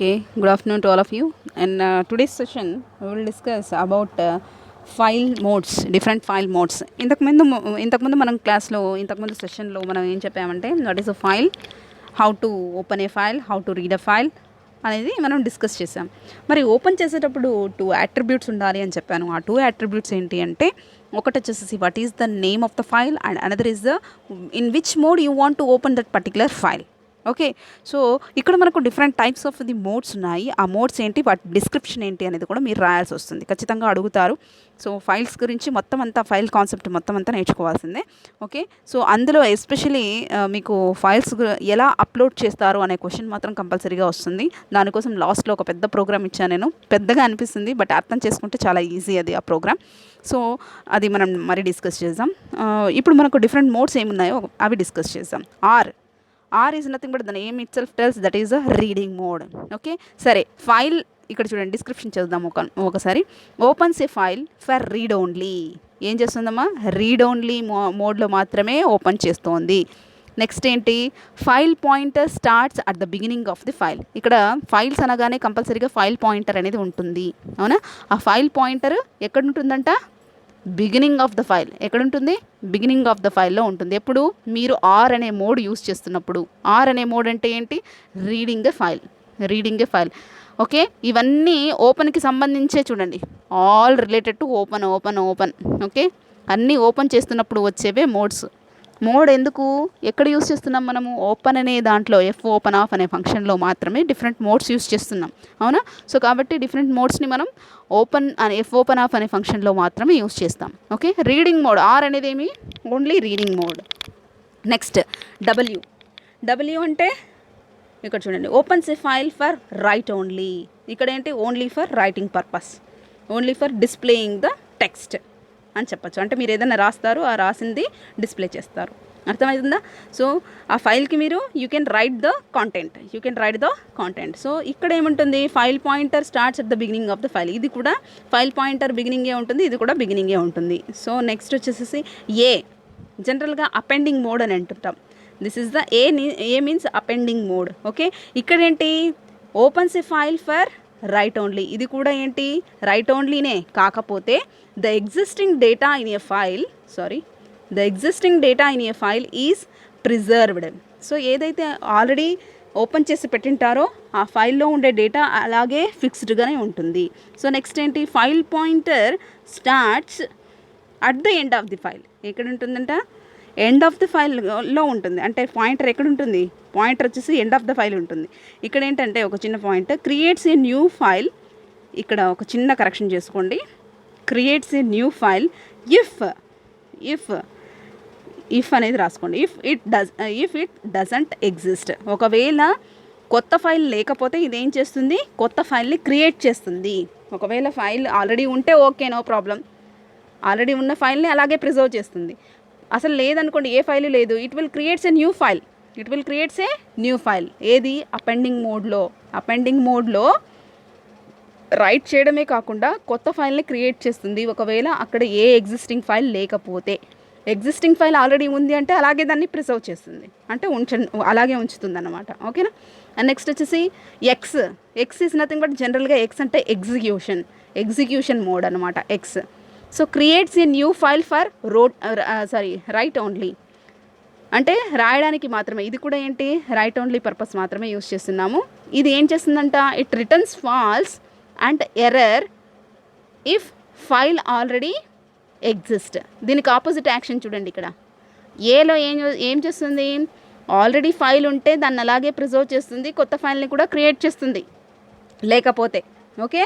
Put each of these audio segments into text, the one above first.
Okay, good afternoon to all of you. And today's session we will discuss about file modes, different file modes. ఇంతకుముందు మనం క్లాస్లో ఇంతకుముందు సెషన్లో మనం ఏం చెప్పామంటే what is a file, how to open a file, how to read a file అనేది మనం డిస్కస్ చేసాం. మరి ఓపెన్ చేసేటప్పుడు 2 అట్రిబ్యూట్స్ ఉండాలి అని చెప్పాను. ఆ 2 అట్రిబ్యూట్స్ ఏంటి అంటే ఒకటి వచ్చేసి what is the name of the file and another is the in which mode you want to open that particular file. Okay, so ఇక్కడ మనకు different types of the modes ఉన్నాయి. ఆ మోడ్స్ ఏంటి, వాటి డిస్క్రిప్షన్ ఏంటి అనేది కూడా మీరు రాయాల్సి వస్తుంది, ఖచ్చితంగా అడుగుతారు. సో ఫైల్స్ గురించి మొత్తం అంతా, ఫైల్ కాన్సెప్ట్ మొత్తం అంతా నేర్చుకోవాల్సిందే. ఓకే, సో అందులో ఎస్పెషలీ మీకు ఫైల్స్ ఎలా అప్లోడ్ చేస్తారు అనే క్వశ్చన్ మాత్రం కంపల్సరీగా వస్తుంది. దానికోసం లాస్ట్లో ఒక పెద్ద ప్రోగ్రామ్ ఇచ్చాను నేను. పెద్దగా అనిపిస్తుంది, బట్ అర్థం చేసుకుంటే చాలా ఈజీ అది ఆ ప్రోగ్రామ్. సో అది మనం మరి డిస్కస్ చేద్దాం. ఇప్పుడు మనకు డిఫరెంట్ మోడ్స్ ఏమున్నాయో అవి డిస్కస్ చేద్దాం. R is nothing but the name itself tells that is a reading mode. Okay, సరే ఫైల్ ఇక్కడ చూడండి, డిస్క్రిప్షన్ చదువుదాం ఒకసారి. Opens a file for read only. ఏం చేస్తుందమ్మా, రీడ్ ఓన్లీ మోడ్లో మాత్రమే ఓపెన్ చేస్తోంది. నెక్స్ట్ ఏంటి, file pointer starts at the beginning of the file. ఇక్కడ ఫైల్స్ అనగానే కంపల్సరీగా ఫైల్ పాయింటర్ అనేది ఉంటుంది, అవునా? ఆ ఫైల్ పాయింటర్ ఎక్కడ ఉంటుందంట, బిగినింగ్ ఆఫ్ ద ఫైల్. ఎక్కడ ఉంటుంది, బిగినింగ్ ఆఫ్ ద ఫైల్లో ఉంటుంది. ఎప్పుడు మీరు ఆర్ అనే మోడ్ యూస్ చేస్తున్నప్పుడు. ఆర్ అనే మోడ్ అంటే ఏంటి, రీడింగ్ ఏ ఫైల్. ఓకే, ఇవన్నీ ఓపెన్కి సంబంధించే చూడండి, all related to open. Okay, అన్నీ ఓపెన్ చేస్తున్నప్పుడు వచ్చేవే మోడ్స్. మోడ్ ఎందుకు, ఎక్కడ యూస్ చేస్తున్నాం మనము, ఓపెన్ అనే దాంట్లో ఎఫ్ ఓపెన్ ఆఫ్ అనే ఫంక్షన్లో మాత్రమే డిఫరెంట్ మోడ్స్ యూస్ చేస్తున్నాం, అవునా? సో కాబట్టి డిఫరెంట్ మోడ్స్ని మనం ఓపెన్ అని ఎఫ్ ఓపెన్ ఆఫ్ అనే ఫంక్షన్లో మాత్రమే యూస్ చేస్తాం. ఓకే, రీడింగ్ మోడ్, ఆర్ అనేది ఏమి, only reading mode. Next W అంటే ఇక్కడ చూడండి, opens a file for right only. ఇక్కడ ఏంటి, only for writing purpose, only for displaying the text అని చెప్పచ్చు. అంటే మీరు ఏదైనా రాస్తారు, ఆ రాసింది డిస్ప్లే చేస్తారు, అర్థమవుతుందా? సో ఆ ఫైల్కి మీరు you can write the content. So ఇక్కడ ఏముంటుంది, file pointer starts at the beginning of the file. ఇది కూడా ఫైల్ పాయింటర్ బిగినింగే ఉంటుంది, ఇది కూడా బిగినింగే ఉంటుంది. సో నెక్స్ట్ వచ్చేసి ఏ, జనరల్గా అపెండింగ్ మోడ్ అని అంటుంటాం. This is the A means appending mode. Okay, ఇక్కడ ఏంటి, opens a file for right only. ఇది కూడా ఏంటి, రైట్ ఓన్లీనే, కాకపోతే the existing data in a file is preserved. So ఏదైతే ఆల్రెడీ ఓపెన్ చేసి పెట్టింటారో ఆ ఫైల్లో ఉండే డేటా అలాగే ఫిక్స్డ్గానే ఉంటుంది. సో నెక్స్ట్ ఏంటి, file pointer starts at the end of the file. ఎక్కడ ఉంటుందంట, ఎండ్ ఆఫ్ ది ఫైల్లో ఉంటుంది. అంటే పాయింటర్ ఎక్కడ ఉంటుంది, పాయింటర్ వచ్చేసి ఎండ్ ఆఫ్ ద ఫైల్ ఉంటుంది. ఇక్కడ ఏంటంటే ఒక చిన్న point, creates a new file. ఇక్కడ ఒక చిన్న కరెక్షన్ చేసుకోండి, creates a new file if అనేది రాసుకోండి. If it doesn't exist. ఒకవేళ కొత్త ఫైల్ లేకపోతే ఇది ఏం చేస్తుంది, కొత్త ఫైల్ని క్రియేట్ చేస్తుంది. ఒకవేళ ఫైల్ ఆల్రెడీ ఉంటే ఓకే, నో ప్రాబ్లం, ఆల్రెడీ ఉన్న ఫైల్ని అలాగే ప్రిజర్వ్ చేస్తుంది. అసలు లేదనుకోండి, ఏ ఫైల్ లేదు, it will creates a new file. ఏది, అపెండింగ్ మోడ్లో రైట్ చేయడమే కాకుండా కొత్త ఫైల్ని క్రియేట్ చేస్తుంది. ఒకవేళ అక్కడ ఏ ఎగ్జిస్టింగ్ ఫైల్ లేకపోతే, ఎగ్జిస్టింగ్ ఫైల్ ఆల్రెడీ ఉంది అంటే అలాగే దాన్ని ప్రిజర్వ్ చేస్తుంది, అంటే అలాగే ఉంచుతుంది అన్నమాట. ఓకేనా? అండ్ నెక్స్ట్ వచ్చేసి ఎక్స్ ఈజ్ నథింగ్ బట్, జనరల్గా ఎక్స్ అంటే ఎగ్జిక్యూషన్ మోడ్ అనమాట, X. So creates a new file for right only, అంటే రాయడానికి మాత్రమే. ఇది కూడా ఏంటి, రైట్ ఓన్లీ పర్పస్ మాత్రమే యూస్ చేస్తున్నాము. ఇది ఏం చేస్తుందంట, it returns false and error if file already exist. దీనికి ఆపోజిట్ యాక్షన్ చూడండి, ఇక్కడ ఏలో ఏం చేస్తుంది, ఆల్రెడీ ఫైల్ ఉంటే దాన్ని అలాగే ప్రిజర్వ్ చేస్తుంది, కొత్త ఫైల్ని కూడా క్రియేట్ చేస్తుంది లేకపోతే. ఓకే,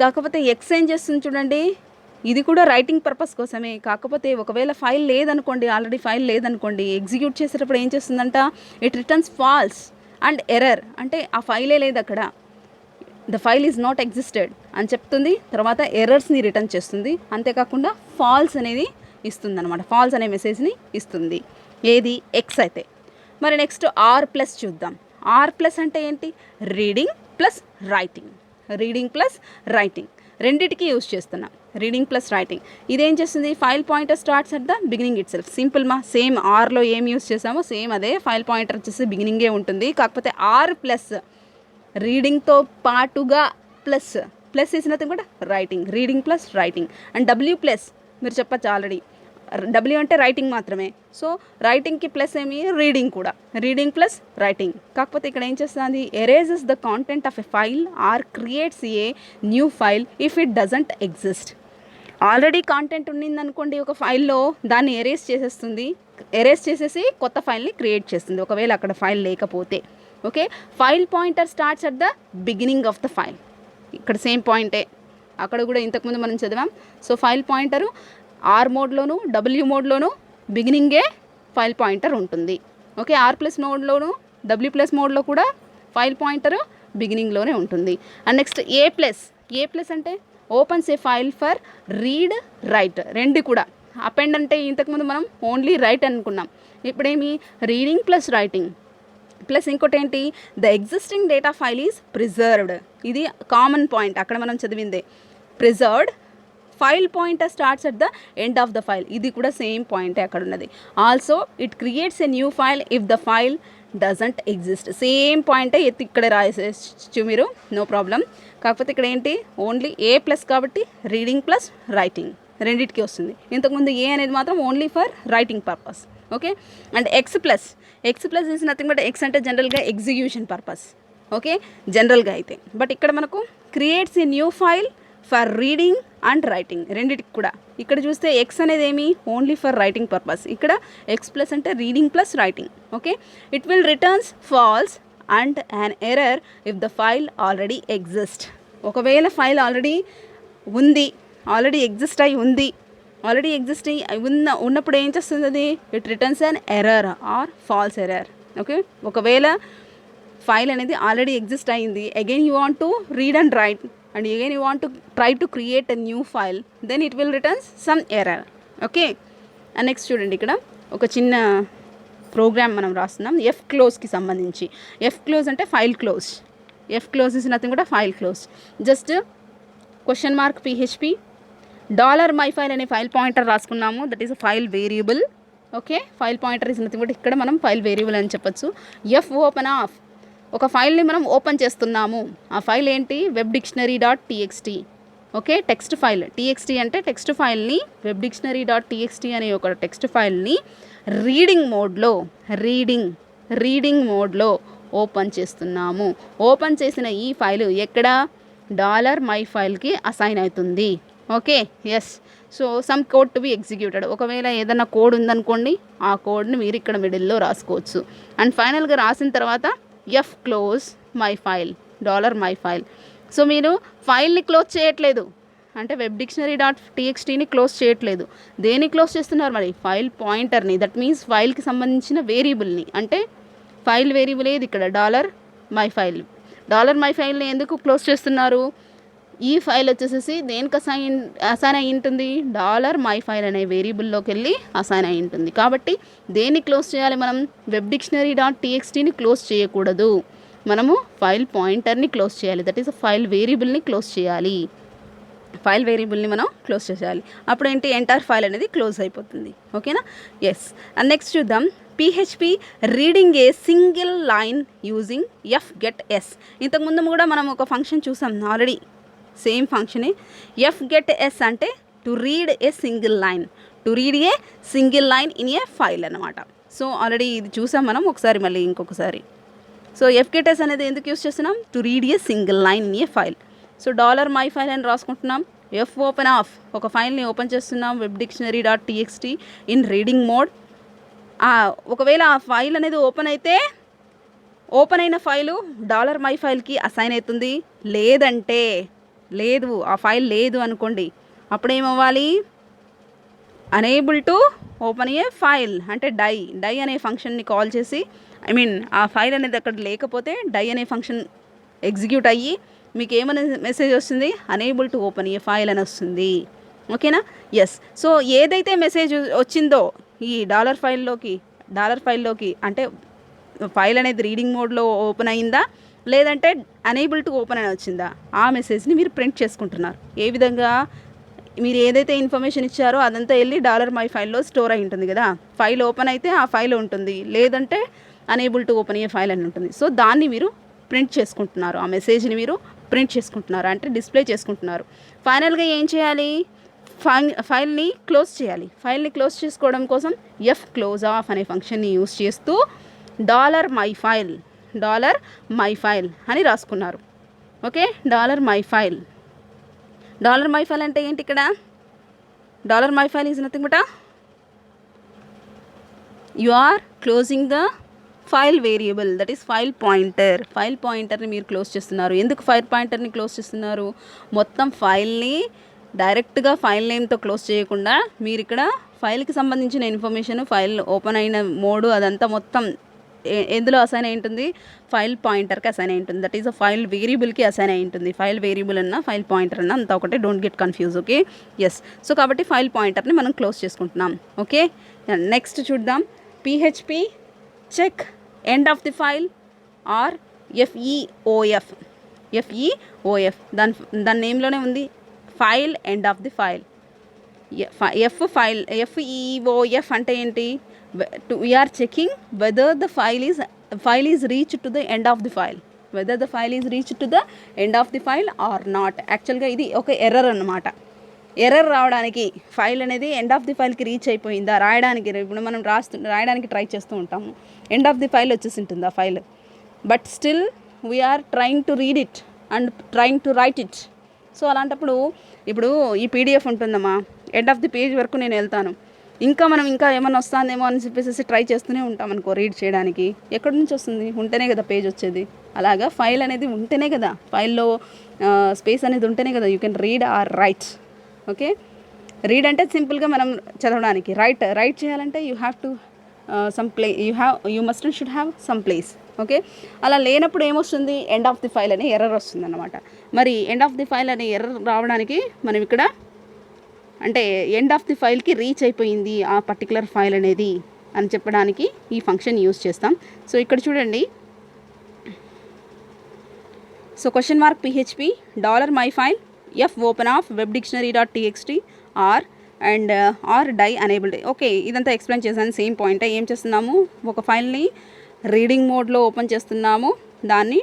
కాకపోతే ఎక్స్ ఏం చేస్తుంది చూడండి, ఇది కూడా రైటింగ్ పర్పస్ కోసమే. కాకపోతే ఒకవేళ ఫైల్ లేదనుకోండి, ఆల్రెడీ ఫైల్ లేదనుకోండి, ఎగ్జిక్యూట్ చేసేటప్పుడు ఏం చేస్తుందంట, it returns false and error, అంటే ఆ ఫైలే లేదు అక్కడ, the file is not existed అని చెప్తుంది. తర్వాత ఎర్రర్స్ని రిటర్న్ చేస్తుంది, అంతేకాకుండా ఫాల్స్ అనేది ఇస్తుంది అనమాట, ఫాల్స్ అనే మెసేజ్ని ఇస్తుంది. ఏది, ఎక్స్ అయితే. మరి నెక్స్ట్ ఆర్ ప్లస్ చూద్దాం. ఆర్ ప్లస్ అంటే ఏంటి, రీడింగ్ ప్లస్ రైటింగ్ రెండిటికి యూజ్ చేస్తున్నాం, రీడింగ్ ప్లస్ రైటింగ్. ఇదేం చేస్తుంది, file pointer starts at the beginning it self. Simple మా, సేమ్ ఆర్లో ఏం యూజ్ చేసామో సేమ్ అదే, ఫైల్ పాయింటర్ వచ్చేసి బిగినింగే ఉంటుంది. కాకపోతే ఆర్ ప్లస్ రీడింగ్తో పాటుగా plus is nothing but writing, reading plus writing. And W plus మీరు చెప్పచ్చు ఆల్రెడీ, డబ్ల్యూ అంటే రైటింగ్ మాత్రమే. సో రైటింగ్కి ప్లస్ ఏమి, రీడింగ్ కూడా, రీడింగ్ ప్లస్ రైటింగ్. కాకపోతే ఇక్కడ ఏం చేస్తుంది, erases the content of a file or creates a new file if it doesn't exist. Already content ఉండిందనుకోండి ఒక ఫైల్లో, దాన్ని ఎరేజ్ చేసేస్తుంది, ఎరేజ్ చేసేసి కొత్త ఫైల్ని క్రియేట్ చేస్తుంది ఒకవేళ అక్కడ ఫైల్ లేకపోతే. Okay, file pointer starts at the beginning of the file. ఇక్కడ సేమ్ పాయింటే, అక్కడ కూడా ఇంతకుముందు మనం చదివాం. సో ఫైల్ పాయింటరు ఆర్ మోడ్లోను డబ్ల్యూ మోడ్లోను బిగినింగే ఫైల్ పాయింటర్ ఉంటుంది. ఓకే, ఆర్ ప్లస్ మోడ్లోను డబ్ల్యూ ప్లస్ మోడ్లో కూడా ఫైల్ పాయింటరు బిగినింగ్లోనే ఉంటుంది. అండ్ నెక్స్ట్ ఏ ప్లస్ అంటే opens a file for read write, రెండు కూడా. అపెండ్ అంటే ఇంతకుముందు మనం ఓన్లీ రైట్ అనుకున్నాం, ఇప్పుడేమి రీడింగ్ ప్లస్ రైటింగ్ ప్లస్ ఇంకోటి ఏంటి, the existing data file is preserved. ఇది కామన్ పాయింట్ అక్కడ మనం చదివిందే, preserved. File pointer starts at the end of the file, ఇది కూడా సేమ్ పాయింటే అక్కడ ఉన్నది. Also it creates a new file if the file doesn't exist. Same పాయింటే ఎత్తి ఇక్కడ రాసేచ్చు మీరు, నో ప్రాబ్లం. కాకపోతే ఇక్కడ ఏంటి, ఓన్లీ ఏ ప్లస్ కాబట్టి రీడింగ్ ప్లస్ రైటింగ్ రెండింటికి వస్తుంది. ఇంతకుముందు ఏ అనేది మాత్రం only for writing purpose. Okay, and X plus is nothing but, X అంటే జనరల్గా ఎగ్జిక్యూషన్ పర్పస్. ఓకే, జనరల్గా అయితే, బట్ ఇక్కడ మనకు creates a new file for reading and writing రెండింటికి కూడా. ఇక్కడ చూస్తే ఎక్స్ అనేది ఏమి, ఓన్లీ ఫర్ రైటింగ్ పర్పస్, ఇక్కడ ఎక్స్ ప్లస్ అంటే reading plus writing. Okay, it will returns false and an error if the file already exist. ఒకవేళ file already ఉంది, ఆల్రెడీ ఎగ్జిస్ట్ అయి ఉంది, ఆల్రెడీ ఎగ్జిస్ట్ ఉన్నప్పుడు ఏం చేస్తుంది అది, it returns an error or false error. Okay, ఒకవేళ ఫైల్ అనేది ఆల్రెడీ ఎగ్జిస్ట్ అయింది, again you want to read and write and again you want to try to create a new file, then it will returns some error. Okay, and next చూడండి, ఇక్కడ ఒక చిన్న programme మనం రాస్తున్నాం F క్లోజ్కి సంబంధించి. F close అంటే file close, F close is nothing కూడా file close. Just question mark PHP $myfile అనే ఫైల్ పాయింటర్ రాసుకున్నాము, that is a file variable. Okay, file pointer is nothing but, ఇక్కడ మనం ఫైల్ వేరియబుల్ అని చెప్పొచ్చు. ఎఫ్ ఓపెన్ ఆఫ్, ఒక ఫైల్ని మనం ఓపెన్ చేస్తున్నాము, ఆ ఫైల్ ఏంటి, webdictionary.txt. Okay, text file, TXT అంటే టెక్స్ట్ ఫైల్ని, webdictionary.txt అనే ఒక టెక్స్ట్ ఫైల్ని రీడింగ్ మోడ్లో ఓపెన్ చేస్తున్నాము. ఓపెన్ చేసిన ఈ ఫైలు ఎక్కడ, $myfileకి అసైన్ అవుతుంది. Okay, yes. So some code to be executed, ఒకవేళ ఏదైనా కోడ్ ఉందనుకోండి, ఆ కోడ్ని మీరు ఇక్కడ మిడిల్లో రాసుకోవచ్చు. అండ్ ఫైనల్గా రాసిన తర్వాత F close my file, $myfile. So మీరు ఫైల్ని క్లోజ్ చేయట్లేదు అంటే webdictionary.txtని క్లోజ్ చేయట్లేదు, దేన్ని క్లోజ్ చేస్తున్నారు మరి, ఫైల్ పాయింటర్ని, దట్ మీన్స్ ఫైల్కి సంబంధించిన వేరియబుల్ని. అంటే ఫైల్ వేరియబుల్ ఏది ఇక్కడ, $myfile. $myfileని ఎందుకు క్లోజ్ చేస్తున్నారు, ఈ ఫైల్ వచ్చేసేసి దేనికి అసైన్ అయి ఉంటుంది, $myfile అనే వేరియబుల్లోకి వెళ్ళి అసైన్ అయి ఉంటుంది. కాబట్టి దేన్ని క్లోజ్ చేయాలి మనం, webdictionary.txtని క్లోజ్ చేయకూడదు, మనము ఫైల్ పాయింటర్ని క్లోజ్ చేయాలి, దట్ ఈస్ ఫైల్ వేరియబుల్ని క్లోజ్ చేయాలి. ఫైల్ వేరియబుల్ని మనం క్లోజ్ చేయాలి, అప్పుడు ఏంటి, ఎంటైర్ ఫైల్ అనేది క్లోజ్ అయిపోతుంది. ఓకేనా, ఎస్. అండ్ నెక్స్ట్ చూద్దాం, PHP reading a single line using fgetS. ఇంతకుముందు కూడా మనం ఒక ఫంక్షన్ చూసాం ఆల్రెడీ, సేమ్ ఫంక్షనే. fgetS అంటే to read a single line in a file అన్నమాట. సో ఆల్రెడీ ఇది చూసాం మనం, ఒకసారి మళ్ళీ ఇంకొకసారి. సో fgetS అనేది ఎందుకు యూస్ చేస్తున్నాం, to read a single line in a file. So $myfile అని రాసుకుంటున్నాం. ఎఫ్ ఓపెన్ ఆఫ్, ఒక ఫైల్ని ఓపెన్ చేస్తున్నాం, webdictionary.txt ఇన్ రీడింగ్ మోడ్. ఒకవేళ ఆ ఫైల్ అనేది ఓపెన్ అయితే, ఓపెన్ అయిన ఫైలు $myfileకి అసైన్ అవుతుంది. లేదంటే లేదు, ఆ ఫైల్ లేదు అనుకోండి, అప్పుడు ఏమవ్వాలి, unable to open a file అంటే డై అనే ఫంక్షన్ని కాల్ చేసి, ఆ ఫైల్ అనేది అక్కడ లేకపోతే డై అనే ఫంక్షన్ ఎగ్జిక్యూట్ అయ్యి మీకు ఏమైనా మెసేజ్ వస్తుంది, unable to open a file అని వస్తుంది. ఓకేనా, ఎస్. సో ఏదైతే మెసేజ్ వచ్చిందో ఈ $ఫైల్లోకి అంటే ఫైల్ అనేది రీడింగ్ మోడ్లో ఓపెన్ అయిందా, లేదంటే అనేబుల్ టు ఓపెన్ అని వచ్చిందా, ఆ మెసేజ్ని మీరు ప్రింట్ చేసుకుంటున్నారు. ఏ విధంగా, మీరు ఏదైతే ఇన్ఫర్మేషన్ ఇచ్చారో అదంతా వెళ్ళి $myfileలో స్టోర్ అయి ఉంటుంది కదా, ఫైల్ ఓపెన్ అయితే ఆ ఫైల్ ఉంటుంది, లేదంటే unable to open a file అని ఉంటుంది. సో దాన్ని మీరు ప్రింట్ చేసుకుంటున్నారు, ఆ మెసేజ్ని మీరు ప్రింట్ చేసుకుంటున్నారు అంటే డిస్ప్లే చేసుకుంటున్నారు. ఫైనల్గా ఏం చేయాలి, ఫైల్ని క్లోజ్ చేయాలి. ఫైల్ని క్లోజ్ చేసుకోవడం కోసం క్లోజ్ ఆఫ్ అనే ఫంక్షన్ని యూస్ చేస్తూ $my file అని రాసుకున్నారు. ఓకే, $my file అంటే ఏంటి ఇక్కడ, $my file is nothing but you are closing the file variable, that is file పాయింటర్ని మీరు క్లోజ్ చేస్తున్నారు. ఎందుకు ఫైల్ పాయింటర్ని క్లోజ్ చేస్తున్నారు, మొత్తం ఫైల్ని డైరెక్ట్గా ఫైల్ నేమ్తో క్లోజ్ చేయకుండా మీరు ఇక్కడ ఫైల్కి సంబంధించిన ఇన్ఫర్మేషన్, ఫైల్ ఓపెన్ అయిన మోడు అదంతా మొత్తం ఎందులో అసైన్ అయి ఉంటుంది, ఫైల్ పాయింటర్కి అసైన్ అయి ఉంటుంది. దట్ ఈస్ అ ఫైల్ వేరియబుల్కి అసైన్ అయి ఉంటుంది. ఫైల్ వేరియబుల్ అన్న ఫైల్ పాయింటర్ అన్న అంతా ఒకటే, don't get confuse. Okay, yes. So కాబట్టి ఫైల్ పాయింటర్ని మనం క్లోజ్ చేసుకుంటున్నాం. ఓకే, నెక్స్ట్ చూద్దాం. PHP check end of the file or FEOF. దాని నేమ్లోనే ఉంది file end of the file. FEOF అంటే ఏంటి, we're checking whether the file is reach to the end of the file or not. యాక్చువల్గా ఇది ఒక error అన్నమాట. ఎర్రర్ రావడానికి ఫైల్ అనేది ఎండ్ ఆఫ్ ది ఫైల్కి రీచ్ అయిపోయిందా రాయడానికి, ఇప్పుడు మనం రాయడానికి ట్రై చేస్తూ ఉంటాము, ఎండ్ ఆఫ్ ది ఫైల్ వచ్చేసి ఉంటుంది ఆ file, but still we are trying to read it and trying to write it. So అలాంటప్పుడు ఇప్పుడు ఈ PDF ఉంటుందమ్మా, ఎండ్ ఆఫ్ ది పేజ్ వరకు నేను వెళ్తాను, ఇంకా ఏమన్నా వస్తుందేమో అని చెప్పేసి ట్రై చేస్తూనే ఉంటాం అనుకో రీడ్ చేయడానికి. ఎక్కడి నుంచి వస్తుంది, ఉంటేనే కదా పేజ్ వచ్చేది. అలాగా ఫైల్ అనేది ఉంటేనే కదా, ఫైల్లో స్పేస్ అనేది ఉంటేనే కదా you can read or write. Okay, read అంటే సింపుల్గా మనం చదవడానికి, రైట్ చేయాలంటే you have to you must and should have some place. Okay, అలా లేనప్పుడు ఏమొస్తుంది, ఎండ్ ఆఫ్ ది ఫైల్ అనే ఎర్రర్ వస్తుంది అన్నమాట. మరి ఎండ్ ఆఫ్ ది ఫైల్ అనే ఎర్రర్ రావడానికి మనం ఇక్కడ అంటే ఎండ్ ఆఫ్ ది ఫైల్కి రీచ్ అయిపోయింది ఆ పర్టికులర్ ఫైల్ అనేది అని చెప్పడానికి ఈ ఫంక్షన్ యూస్ చేస్తాం. సో ఇక్కడ చూడండి, so $PHP $my file open of webdictionary.txt or die enabled. Okay, ఇదంతా ఎక్స్ప్లెయిన్ చేశాను. Same point. ఏం చేస్తున్నాము, ఒక ఫైల్ని రీడింగ్ మోడ్లో ఓపెన్ చేస్తున్నాము, దాన్ని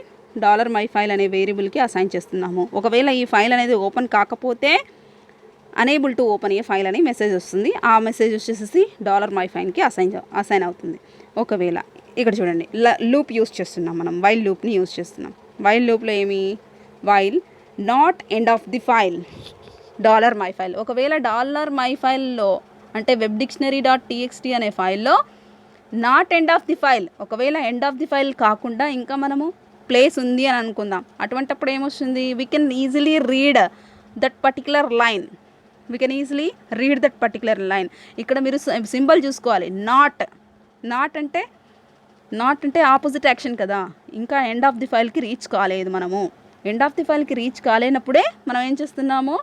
$my file అనే వేరియబుల్కి అసైన్ చేస్తున్నాము. ఒకవేళ ఈ ఫైల్ అనేది ఓపెన్ కాకపోతే unable to open a file అని మెసేజ్ వస్తుంది. ఆ మెసేజ్ వచ్చేసి $my fileకి అసైన్ అవుతుంది. ఒకవేళ ఇక్కడ చూడండి, లూప్ యూస్ చేస్తున్నాం మనం, వైల్ లూప్ని యూస్ చేస్తున్నాం. వైల్ లూప్లో ఏమి, while not end of the file $my file. ఒకవేళ $my fileలో అంటే webdictionary.txt అనే ఫైల్లో not end of the file, ఒకవేళ ఎండ్ ఆఫ్ ది ఫైల్ కాకుండా ఇంకా మనము ప్లేస్ ఉంది అని అనుకుందాం, అటువంటప్పుడు ఏమొస్తుంది, we can easily read that particular line. ఇక్కడ మీరు సింబల్ చూసుకోవాలి, నాట్ అంటే ఆపోజిట్ యాక్షన్ కదా, ఇంకా ఎండ్ ఆఫ్ ది ఫైల్కి రీచ్ కాలేదు. మనము ఎండ్ ఆఫ్ ది ఫైల్కి రీచ్ కాలేనప్పుడే మనం ఏం చేస్తున్నాము,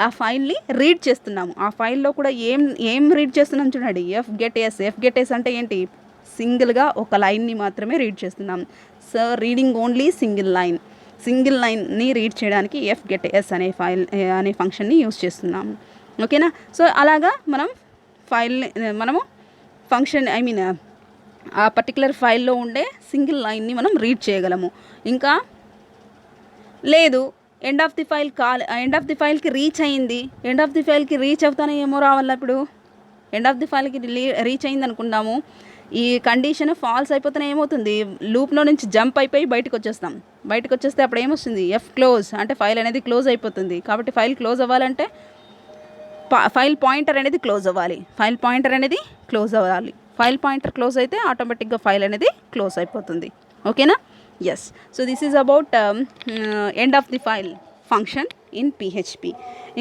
ఆ ఫైల్ని రీడ్ చేస్తున్నాము. ఆ ఫైల్లో కూడా ఏం రీడ్ చేస్తున్నాం చూడండి, ఎఫ్ గెట్ ఎస్ అంటే ఏంటి, సింగిల్గా ఒక లైన్ని మాత్రమే రీడ్ చేస్తున్నాం. సో రీడింగ్ ఓన్లీ సింగిల్ లైన్ని రీడ్ చేయడానికి get s అనే ఫంక్షన్ని యూస్ చేస్తున్నాము. ఓకేనా, సో అలాగా మనము ఫంక్షన్ ఆ పర్టికులర్ ఫైల్లో ఉండే సింగిల్ లైన్ని మనం రీడ్ చేయగలము. ఇంకా లేదు ఎండ్ ఆఫ్ ది ఫైల్కి రీచ్ అయింది, ఎండ్ ఆఫ్ ది ఫైల్కి రీచ్ అవుతానే ఏమో రావాల. ఇప్పుడు ఎండ్ ఆఫ్ ది ఫైల్కి రీచ్ అయింది అనుకుందాము, ఈ కండిషన్ ఫాల్స్ అయిపోతేనే ఏమవుతుంది, లూప్లో నుంచి జంప్ అయిపోయి బయటకు వచ్చేస్తే అప్పుడు ఏమొస్తుంది, క్లోజ్ అంటే ఫైల్ అనేది క్లోజ్ అయిపోతుంది. కాబట్టి ఫైల్ క్లోజ్ అవ్వాలంటే ఫైల్ పాయింటర్ అనేది క్లోజ్ అవ్వాలి. ఫైల్ పాయింటర్ క్లోజ్ అయితే ఆటోమేటిక్గా ఫైల్ అనేది క్లోజ్ అయిపోతుంది. ఓకేనా, yes. So this is about end of the file function in PHP.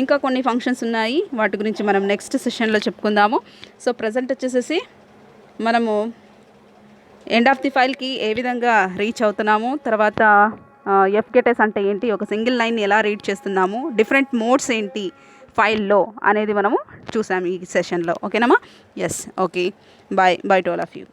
ఇంకా కొన్ని ఫంక్షన్స్ ఉన్నాయి, వాటి గురించి మనం నెక్స్ట్ సెషన్లో చెప్పుకుందాము. సో ప్రజెంట్ వచ్చేసేసి మనము ఎండ్ ఆఫ్ ది ఫైల్కి ఏ విధంగా రీచ్ అవుతున్నాము, తర్వాత get s అంటే ఏంటి, ఒక సింగిల్ లైన్ ఎలా రీడ్ చేస్తున్నాము, డిఫరెంట్ మోడ్స్ ఏంటి ఫైల్లో అనేది మనము చూసాము ఈ సెషన్లో. ఓకేనమ్మా, yes. Okay, bye to all of you.